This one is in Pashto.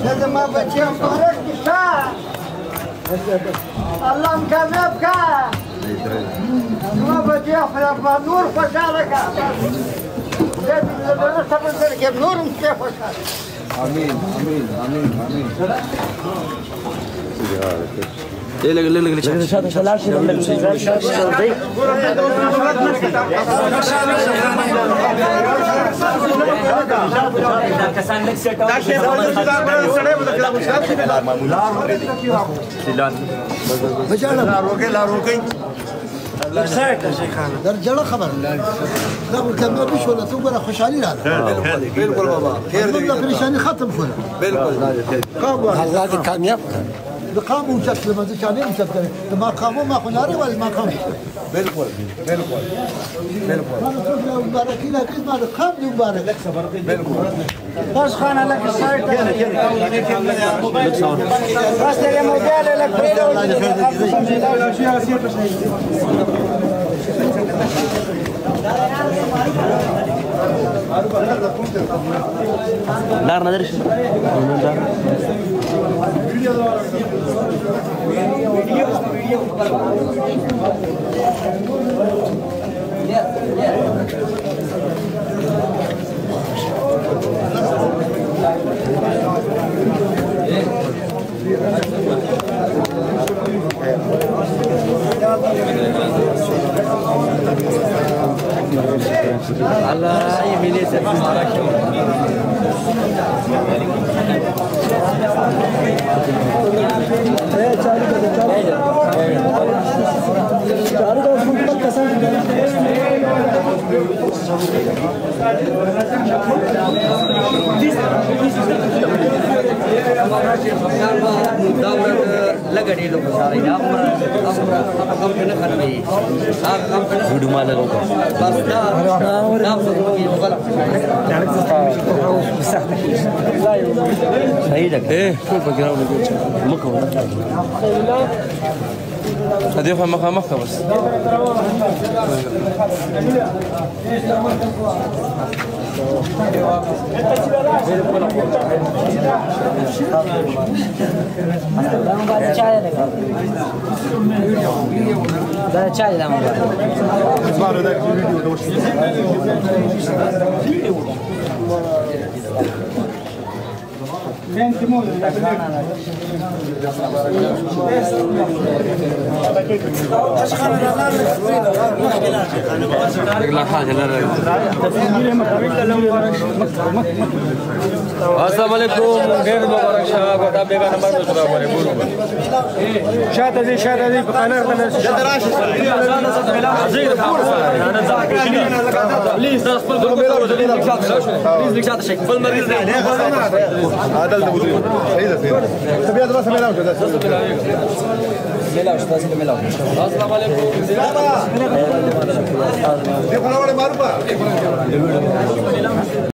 لازم ما بتشوف مبارك الشاع الله مكذبك ما بتشوف لما نور فشالك نور مستفى امين امين امين امين ايه اللي درجة خبر لا كم بيش ولا تقول خوشحالي لا بالكل بابا خير والله بريشاني ختم فينا بالكل هذا كامياب قاموا وشكل ما كانوا مشكل ما قاموا ما خناري ولا ما قاموا بالكل بالكل بالكل ما نقول له مبارك لك ما قام مبارك بالكل بس خانه لك السايت بس يا مجال لك دار ندرش على يميني लगा लोग सारे वीडियो लगा बस सही लगा ايه شو الباك مكه هذه مكه بس السلام عليكم غير مبارك شباب وتابعنا نمبر شاهد هذه بقناه بليز بليز شات شيء فل مريض هذا المدير سيده سيده تبي هذا راسه ملاوش السلام عليكم دي قناه معروفه